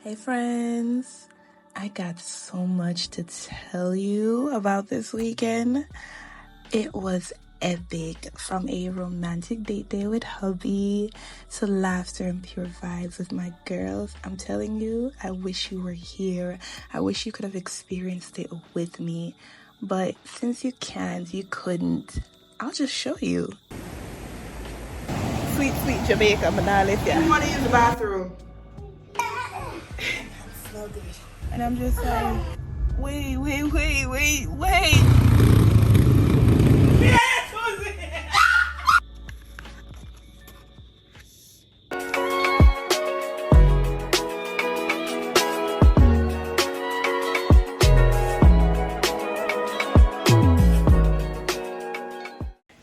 Hey friends, I got so much to tell you about this weekend. It was epic, from a romantic date day with hubby to laughter and pure vibes with my girls. I'm telling you, I wish you were here. I wish you could have experienced it with me, but since you can't, you couldn't, I'll just show you. Sweet, sweet Jamaica, but now let's You want to use the bathroom? And I'm just like, wait.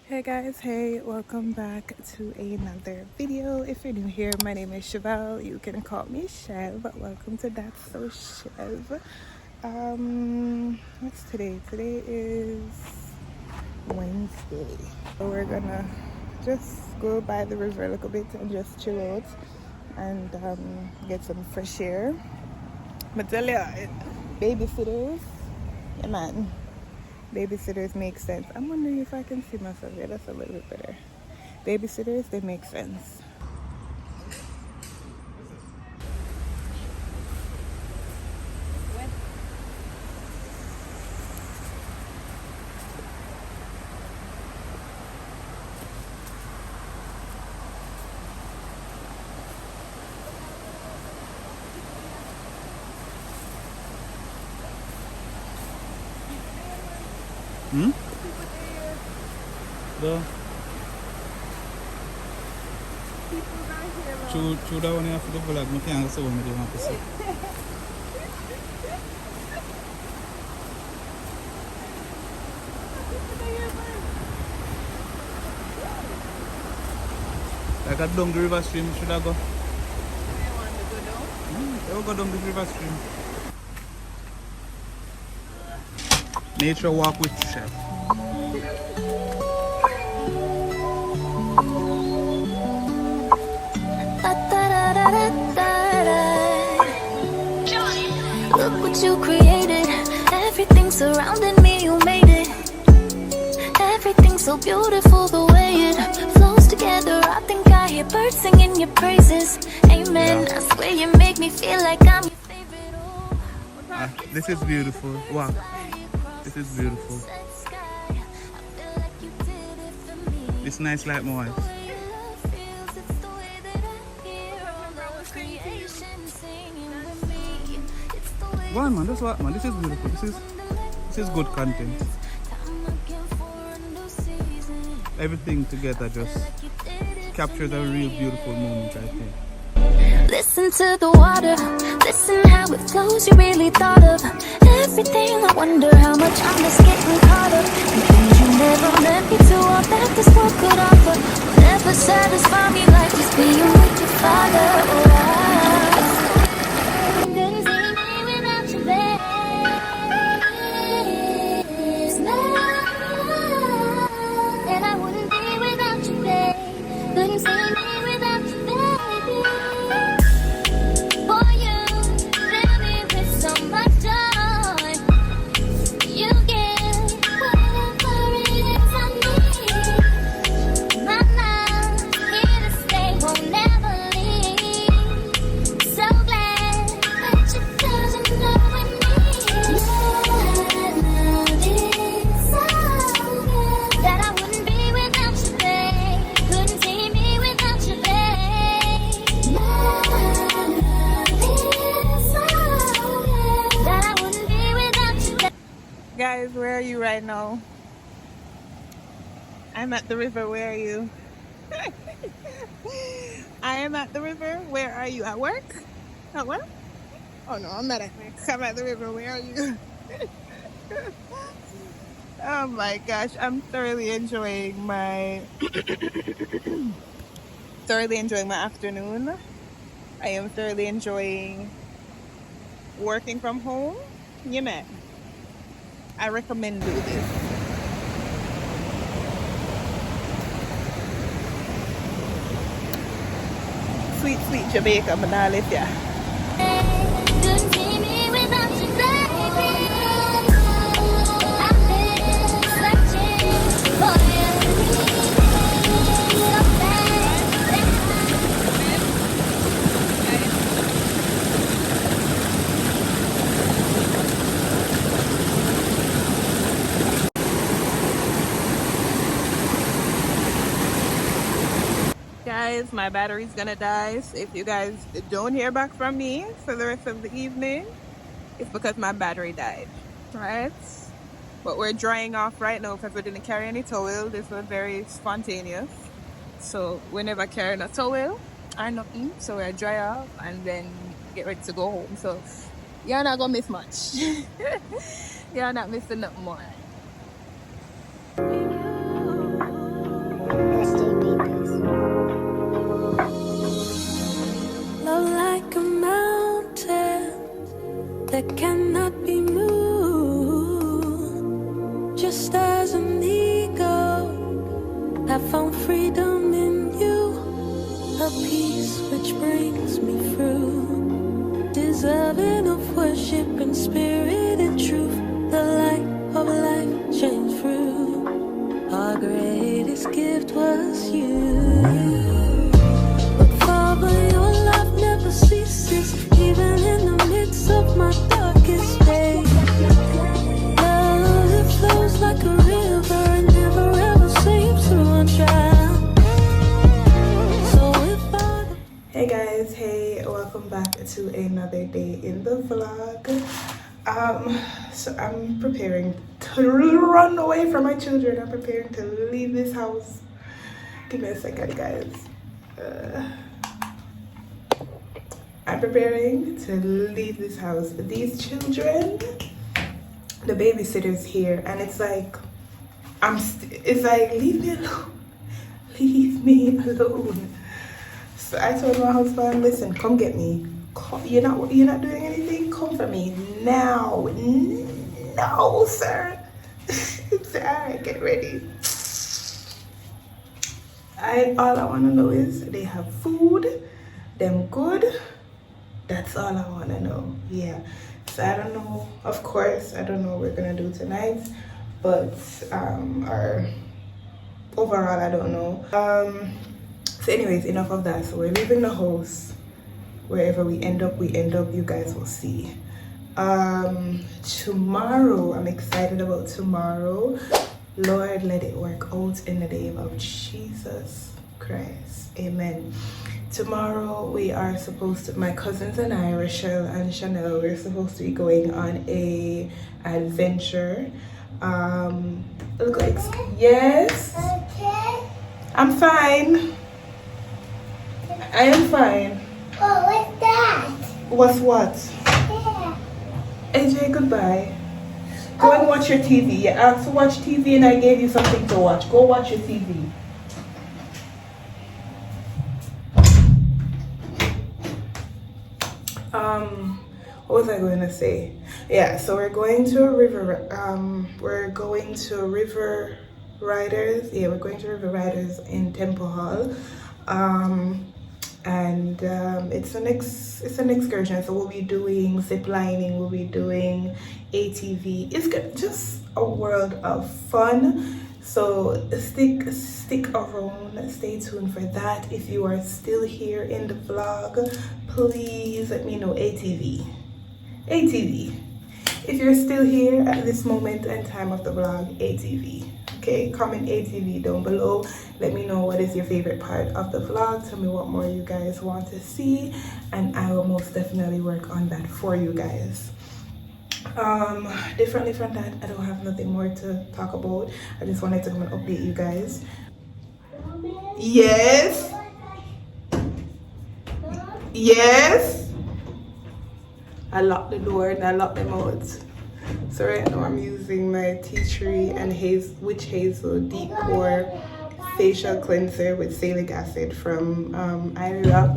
Hey guys, hey, welcome back to another video. If you're new here, my name is Chevelle. You can call me Chev. Welcome to That'sSoooChev. What's today? Today is Wednesday. So we're gonna just go by the river a little bit and just chill out and get some fresh air. But tell you, babysitters, yeah man. Babysitters make sense. I'm wondering if I can see myself here. That's a little bit better. Babysitters, they make sense. True that one for the vlog, I can't say what I want to say. Like a down the river stream, should I go? I want to go down? I will go down the river stream. Nature walk with Chef. Look what you created. Everything surrounding me, you made it. Everything so beautiful, the way it flows together. I think I hear birds singing your praises. Amen. I swear you make me feel like I'm your favorite. This is beautiful. Wow. This is beautiful. It's nice like my wife. Go on, man, that's what, man. This is beautiful. This is good content. Everything together just captures a real beautiful moment, I think. Listen to the water, listen how it flows. You really thought of everything. I wonder how much I'm just getting caught up in things you never meant me to. All that this world could offer will never satisfy me like just being with your father. Guys, where are you right now? I'm at the river. Where are you? I am at the river. Where are you? At work? At work? Oh no, I'm not at work. I'm at the river. Where are you? Oh my gosh, I'm thoroughly enjoying my afternoon. I am thoroughly enjoying working from home. You met. I recommend do this. Sweet, sweet Jamaica, but now live here. guys, my battery's gonna die. So if you guys don't hear back from me for the rest of the evening, it's because my battery died, right? But we're drying off right now because we didn't carry any towel. This was very spontaneous. So we never carrying a towel or nothing. So we're dry off and then get ready to go home. So you're not gonna miss much. You're not missing nothing more. Love like a mountain that cannot be moved. Just as an eagle, I found freedom in you, a peace which brings me through. Deserving of worship in spirit and truth, the light of life shines through. Our greatest gift was you. Father, your love never ceases, even in the midst of my darkest days. Love that flows like a river and never ever seems to run dry. So if I... Hey guys, hey, welcome back to another day in the vlog. So I'm preparing to run away from my children. I'm preparing to leave this house. Give me a second, guys. I'm preparing to leave this house. These children, the babysitter's here, and it's like, it's like, leave me alone. Leave me alone. So I told my husband, listen, come get me. You're not doing anything? Come for me now. No, sir. It's alright, get ready. All I want to know is they have food, them good. That's all I want to know. Yeah. So I don't know. Of course, I don't know what we're gonna do tonight, but overall, I don't know. So anyways, enough of that. So we're leaving the house. Wherever we end up, you guys will see. Tomorrow, I'm excited about tomorrow. Lord, let it work out in the name of Jesus Christ. Amen. Tomorrow we are supposed to, my cousins and I, Rochelle and Chanel, we're supposed to be going on a adventure. Look like, yes. Okay. I'm fine. I am fine. Oh, what's that? What's what? Yeah. AJ, goodbye. Go and watch your TV. You asked to watch TV and I gave you something to watch. Go watch your TV. What was I going to say? Yeah, so we're going to River Riders. Yeah, we're going to River Riders in Temple Hall. It's an excursion, so we'll be doing ziplining, we'll be doing ATV. It's just a world of fun. So stick around, stay tuned for that. If you are still here in the vlog, please let me know. ATV. If you're still here at this moment and time of the vlog, ATV. Okay, comment ATV down below. Let me know what is your favorite part of the vlog. Tell me what more you guys want to see, and I will most definitely work on that for you guys. Differently from that, I don't have nothing more to talk about. I just wanted to come and update you guys. Yes. Yes. I locked the door and I locked them out. So right now I'm using my tea tree and witch hazel deep pore facial cleanser with salicylic acid from Rock.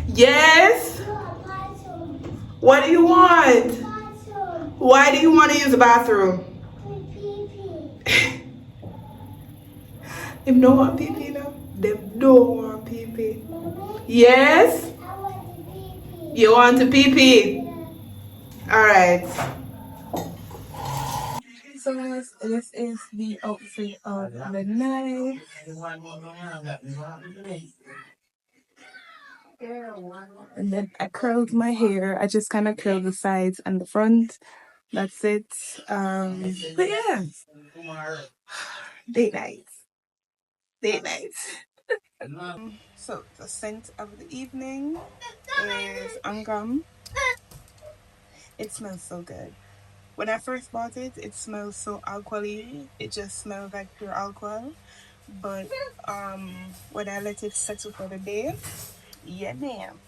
Yes. What do you want? Why do you want to use the bathroom? Them don't want pee-pee now. Them don't want pee-pee. Yes. You want to pee-pee? All right. So this is the outfit of the night. And then I curled my hair. I just kind of curled the sides and the front. That's it. But yeah, date night. So the scent of the evening is angam. It smells so good. When I first bought it, it smells so alcohol-y. It just smells like pure alcohol. But when I let it settle for the day, yeah, ma'am.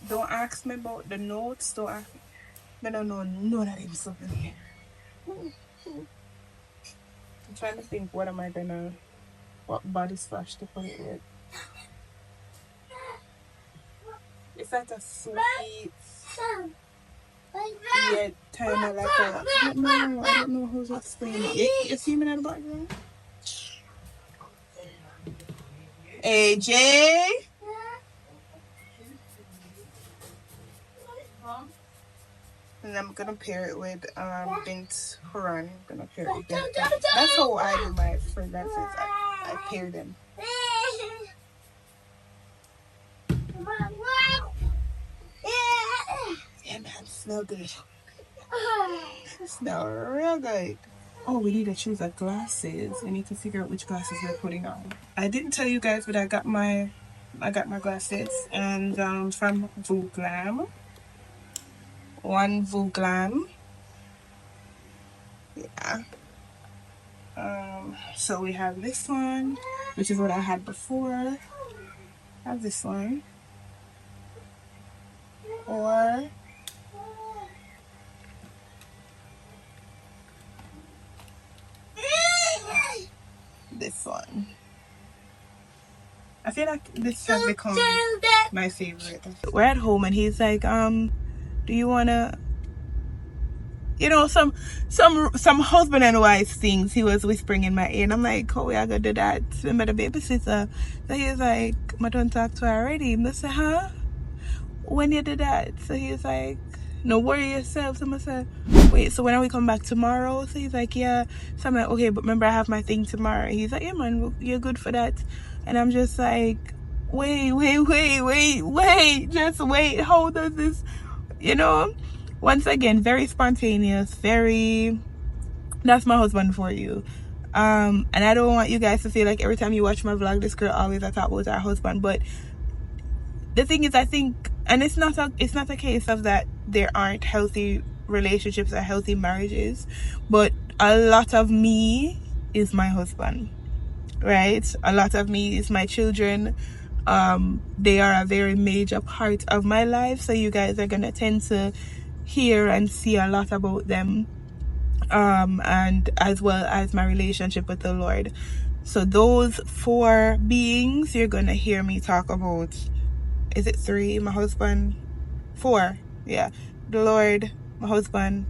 Don't ask me about the notes. Don't ask me. I don't know none of them stuff in here. I'm trying to think what body splash to put it with. It's like a sweet, yet kind of like a, I don't know who's explaining it. You see me in the background? AJ? And I'm gonna pair it with Bint Quran. I'm gonna pair it with Bint. That's how I do my fragrances. I pair them. Yeah, man, smell good. Smell real good. Oh, we need to choose our glasses. We need to figure out which glasses we're putting on. I didn't tell you guys, but I got my glasses and from Vuglam. One Vuglam. Yeah. So we have this one, which is what I had before. I have this one. Or this one. I feel like this has become my favorite. We're at home and he's like, do you wanna, you know, some husband and wife things he was whispering in my ear, and I'm like, oh, we are gonna do that. Remember the babysitter? So he's like, I don't talk to her already. And I said, huh? When you did that? So he's like, no, worry yourself. So I said, wait, so when are we coming back tomorrow? So he's like, yeah. So I'm like, okay, but remember I have my thing tomorrow. He's like, yeah, man, you're good for that. And I'm just like, wait, just wait. How does this, you know? Once again, very spontaneous, that's my husband for you. And I don't want you guys to feel like every time you watch my vlog, this girl always I talk about her husband. But the thing is, I think, and it's not a case of that there aren't healthy relationships or healthy marriages, but a lot of me is my husband, right? A lot of me is my children. They are a very major part of my life, so you guys are gonna tend to hear and see a lot about them, and as well as my relationship with the Lord. So those 4 beings you're gonna hear me talk about. Is it 3? My husband. 4. Yeah. The Lord, my husband,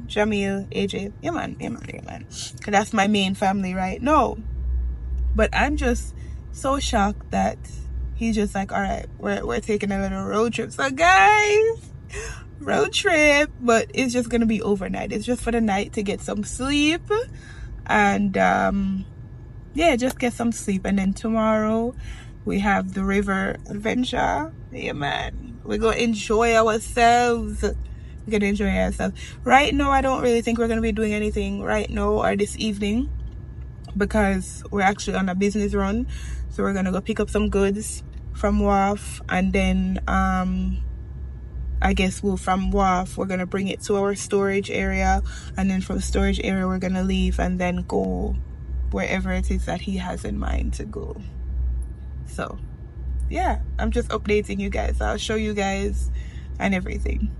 Jamil, AJ. Yeah man. Cause that's my main family, right? No. But I'm just so shocked that he's just like, all right, we're taking a little road trip. So guys, road trip, but it's just gonna be overnight. It's just for the night to get some sleep, and yeah, just get some sleep. And then tomorrow we have the river adventure. Yeah man, we're gonna enjoy ourselves. Right now I don't really think we're gonna be doing anything right now or this evening, because we're actually on a business run. So we're gonna go pick up some goods from Wharf, and then I guess from Wharf we're gonna bring it to our storage area, and then from storage area we're gonna leave and then go wherever it is that he has in mind to go. So yeah, I'm just updating you guys. I'll show you guys and everything.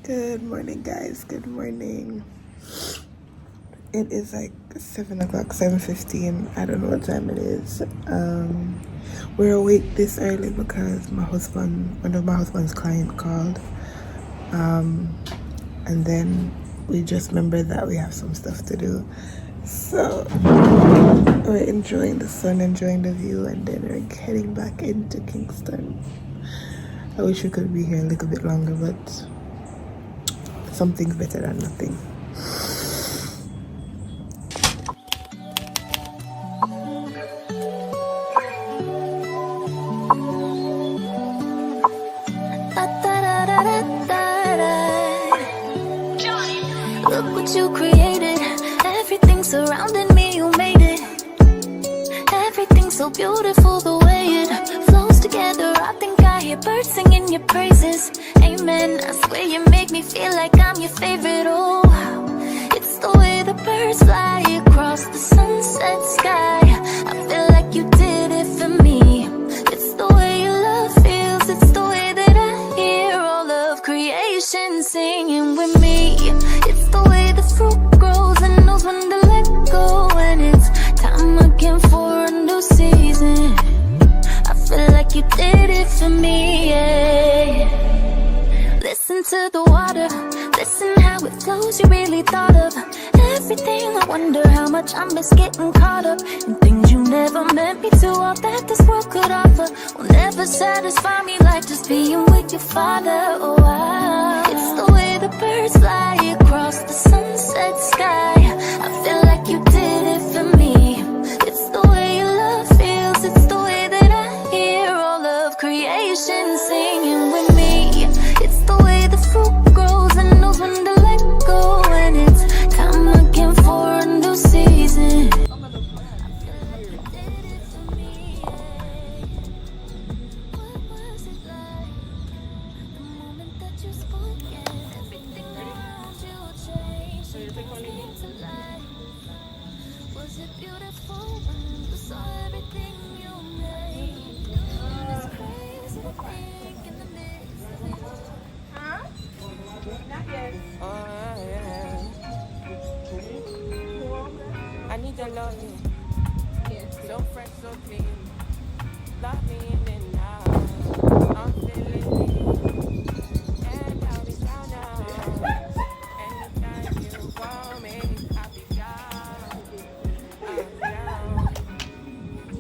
Good morning guys, good morning. It is like 7 o'clock, 7:15. I don't know what time it is. We're awake this early because one of my husband's client called. And then we just remembered that we have some stuff to do. So we're enjoying the sun, enjoying the view, and then we're heading back into Kingston. I wish we could be here a little bit longer, but something's better than nothing. Look what you created. Everything surrounding me, you made it. Everything's so beautiful the way it flows together. I think I hear birds singing your praises. Amen. I swear you make me feel like I'm your favorite. Oh, it's the way the birds fly across the sunset sky. I feel like you did it for me. It's the way your love feels. It's the way that I hear all of creation singing with me. It's the way the fruit grows and knows when to let go. And it's time again for a new season. I feel like you did it for me, yeah. Listen to the water, listen how it flows. You really thought of everything. I wonder how much I miss getting caught up in things you never meant me to. All that this world could offer will never satisfy me like just being with your father. Oh, it's the way the birds fly across the sunset sky. I feel like you did it for me. It's the way your love feels. It's the way that I hear all of creation singing with me. It's the way the fruit grows and knows when to let go. And it's time again for a new season. Was it beautiful when you saw everything you made? It's crazy to think in the midst of it. Huh? Not yet. I need your loving. So fresh, so clean. Love me in and out. I'm feeling me. And I'll be down now. Anytime you want me, I'll be down.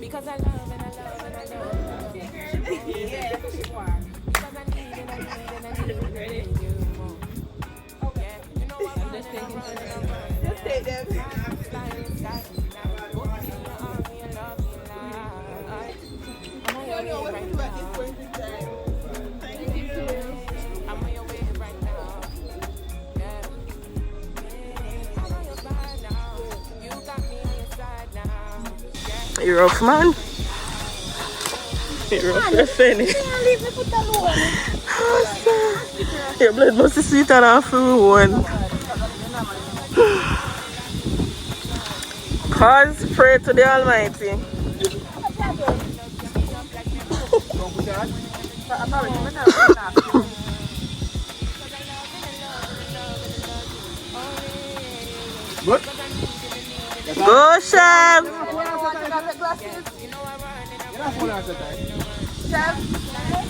Because I love and I love and I love. Yeah, because I need and I need and I need you more. Okay, you know I'm just taking just take them. You're rough, man. You're rough, you're funny. Your blood must be sweet enough for one. Pause, pray to the Almighty. What? Go, Chef! Chef,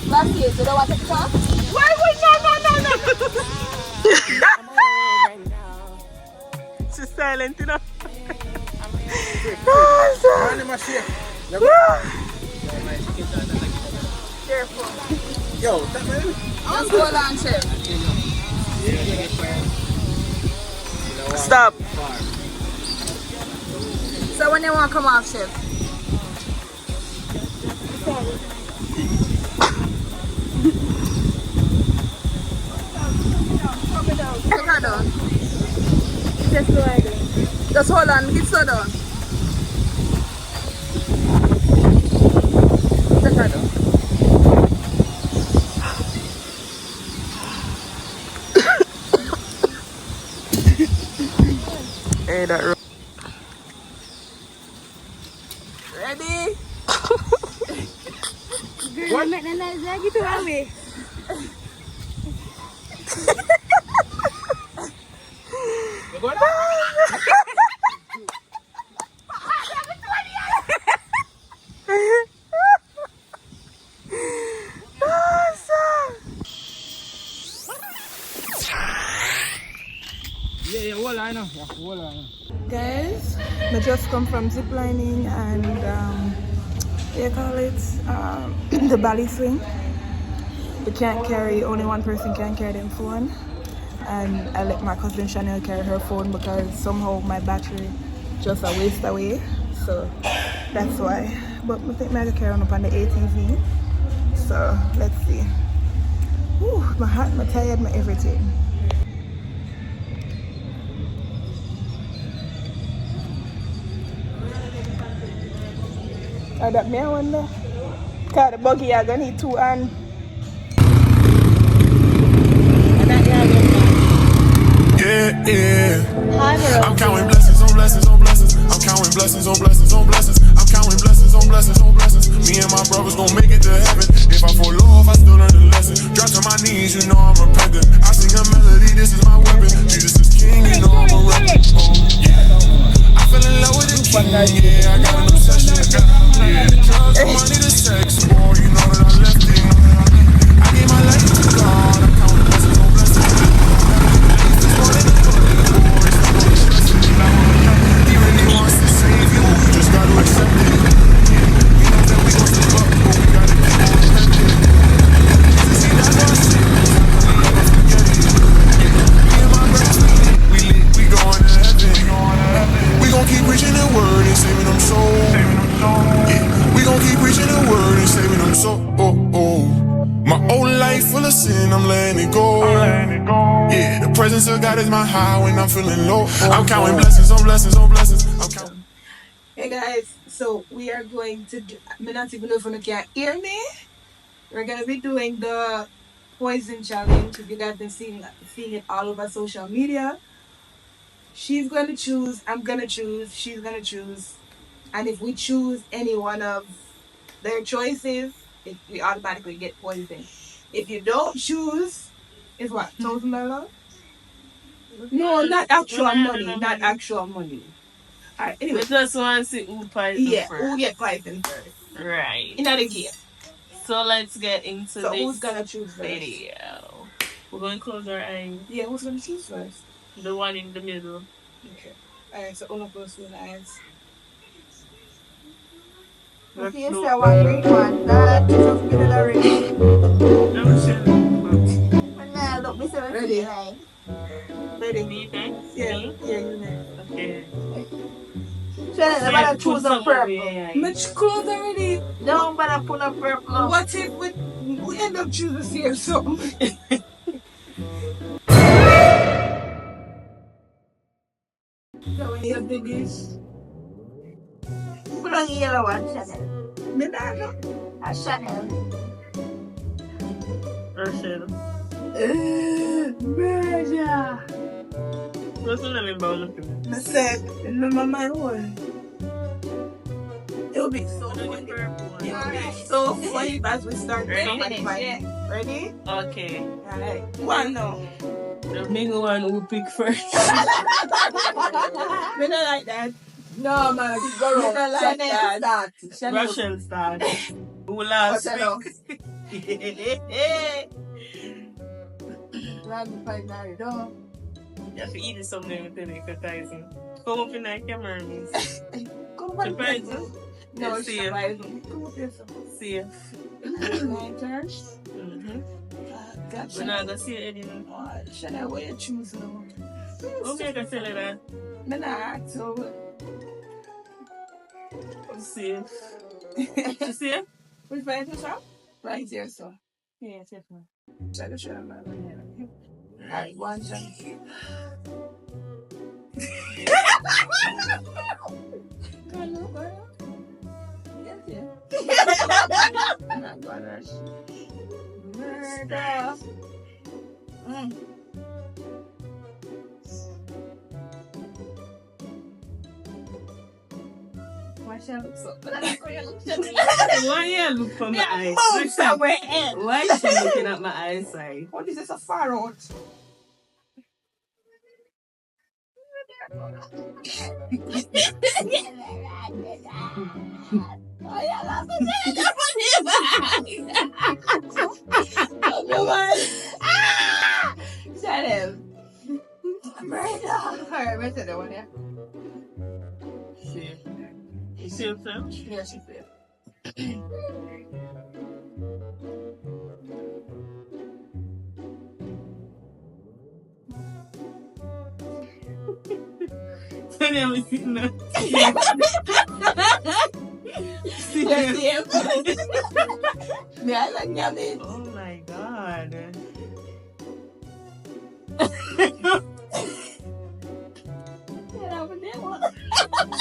glasses, you don't want to take it off? Why would no. She's silent, you know. Careful. Yo, that man. Let's go on, Chef. Stop. So when you want to come off, Chef? Take her down. Just hold on, get slow down. Take her down. Hey, that road. Ready? What? You go down? Guys, I just come from ziplining and what do you call it? The bally swing. We can't carry, only one person can carry their phone. And I let my cousin Chanel carry her phone because somehow my battery just a waste away. So that's why. But I think I can carry on up on the ATV. So let's see. Ooh, my heart, my tired, my everything. Oh, that me I wonder. Cause the buggy are gonna need 2 hands. Yeah. I'm counting blessings on blessings on blessings. I'm counting blessings on blessings on blessings. I'm counting blessings on blessings on blessings. Me and my brothers gon' make it to heaven. If I fall off, I still learn the lesson. Drop to my knees, you know I'm repentant. I sing a melody, this is my weapon. Jesus is king, you know I'm a rapper. Oh, yeah. I fell in love with the king, yeah. I got an obsession. Yeah, the drugs, the money, the sex, boy, you know that I left it. I gave my life to God. I'm counting blessings on blessings. He really wants to save you, you just gotta accept it. He knows that we gon' slip up, but we gotta keep on repenting. Jesus, he died for our sins, how can we ever forget it? Me and my brothers, we lit, we going to heaven. We gon' keep preaching the word and saving them souls. Yeah, we gon' keep preaching the word and saving them souls. My old life full of sin, I'm letting it go. Yeah, the presence of God is my high when I'm feeling low. I'm counting blessings on blessings on blessings. I'm counting. Hey guys, so we are going to do, I'm not even know if you can hear me. We're gonna be doing the poison challenge. If you guys been seeing it all over social media. She's gonna choose, I'm gonna choose, she's gonna choose. And if we choose any one of their choices, we automatically get poisoned. If you don't choose, it's what? $1,000? No, not actual money. Not actual money. Alright, anyway. We just want to see who poison Yeah, first. who get poisoned first? Right. In the game. So let's get into So this who's gonna choose first? video. We're going to close our eyes. Yeah, who's gonna choose first? The one in the middle. Okay. Alright, so Una close your eyes. Let's Yes, do- I want green one. That just get it already. Nah, look, me say what Ready? feel like. Ready? Me next? Yeah, Me? yeah, you next. Okay. Shannon, I'm gonna choose a purple. Much clothes already. Don't bother put a purple. What if we end up choosing the same something? So when you do this, Put on the yellow one, Shannon. me not know. A Shannon. Rachel. Murder. What's the name about it? I said, remember my one. It'll be so funny. It'll be so funny as we start Ready? Ready? Okay. Alright. One now. The big one will pick first. We don't like that. No, man, go We wrong. don't like Shannon that. start. Rachel start. Who last Hello. pick? Let me find that door. You have to eat something with the advertising. Come up in the camera, miss. Come on. Surprise. No, Let's see it's it. Come up here. See it. My turn. We're not gonna see it anymore. Should I wear your shoes now? Okay, I can tell you that. Me not ask so. See it. You see it? Which way to shop? Right here, so. Yeah, it's man. Try to show my banana. Alright, one chance. Yes, I'm not gonna rush. Murder. Why should I look so? But I like how you look so. Why you look for my eyes? Move somewhere else. Why is she looking at my eyesight? What is this a far out? Shut him. Alright, Same time? Yeah, she said. Tell them it's not. See Yes, them. yeah. Yeah, I like yummy. Oh my god.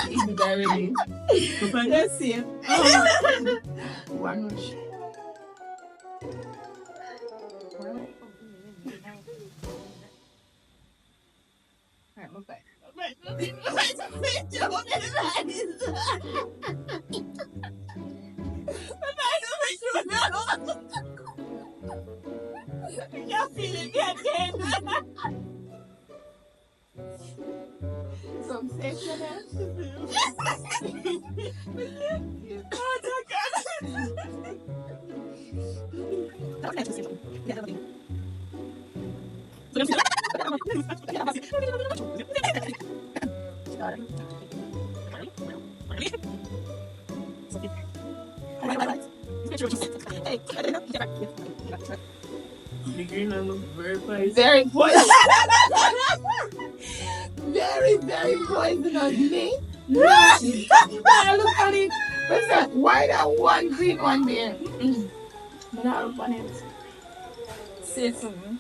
Eat it already. Let's see. One much. Alright, move back. You're feeling good again. Some section. Oh my god. The green one looks very nice. Very poisonous. Very, very poisonous. Me? No. Look at it. What's that? Why that one green one there? No, look on it. Say something.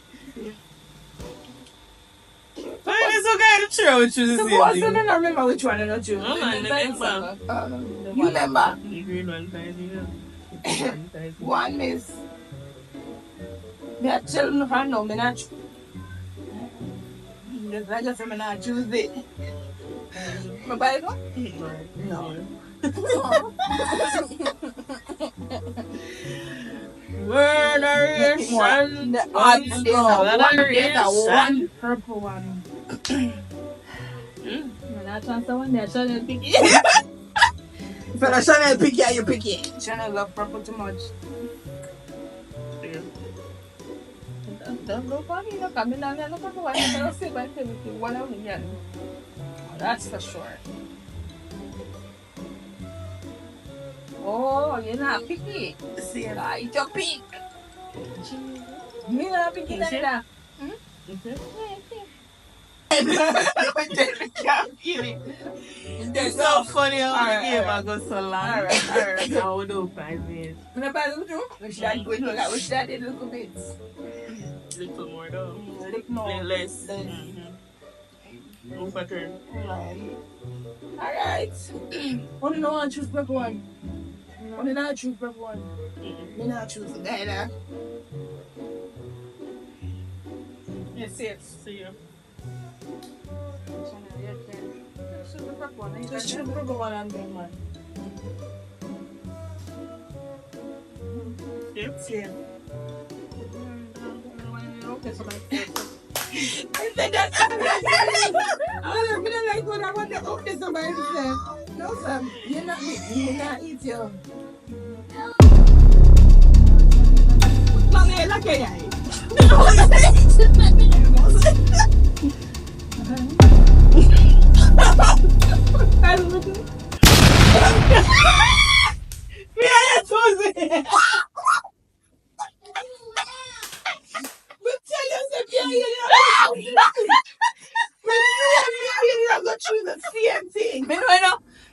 Why is so good to throw with you the So same what's thing? I don't remember which one I don't you. No, man, remember. You remember? The green one size, One miss. Me a children for no, me not. Just like I said, me not choose it. Me buy it one? No. Word variation. There's a one purple one. When I transfer one there, Chanel pick it. If I Chanel pick it, you pick it. Chanel love purple too much. Don't look funny, look at me now. Look at the one I'm going to say, but I'm one of them. That's for sure. Oh, you're not picky. See, I eat your pick. Me not picky like that. It's so funny how the game I go so long. Alright. I would do 5 minutes. When I buy them too, we should have good look at which that did a little bit. Little more though. Little more. Less. Move pattern. Alright. Only no one choose purple one. Only not choose purple one. Me not choose the guy there. Yes, yes. See you. Choose the purple one. Just choose the purple one and then one. Yep. Same. Okay, so my I said that. I don't like when I want to open somebody said, no, Sam, you're not eat your. Long hair, like a guy.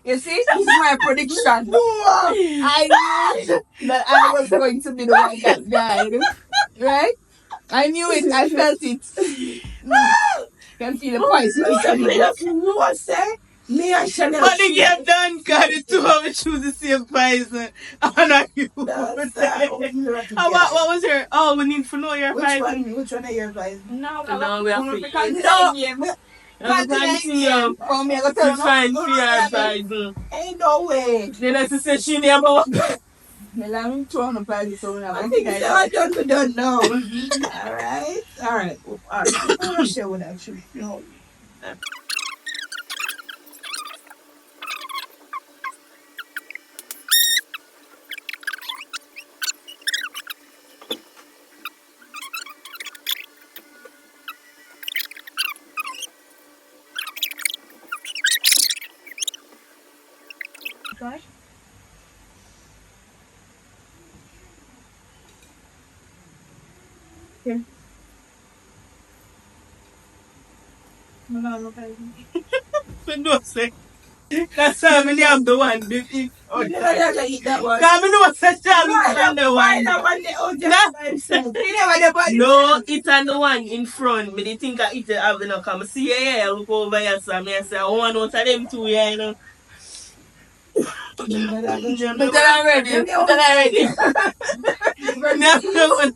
You see, this is my prediction. I knew that I was going to be the one that died. Right? I knew it. I felt it. Can feel the poison. What's that? Me and Chanel. But the game done, God, the two of us choose the same poison. I'm not you. What was your? Oh, we need to know your poison. Which one are your poison? No, we have to. No. Continue. Oh, me, I got To find fear poison. Ain't no way. Then I say she never. Me I'm throwing a party, so I think I don't know. Alright. I'm not sure what I should know. Try Okay. No, No, say. That's how many am the one. Oh, You never eat that one. come no such a on the one. No, it's on the one in front. Me they think I eat it have no come. See yeah, look over here, so me I say I want out of them two, yeah, you know. But I'm ready. No.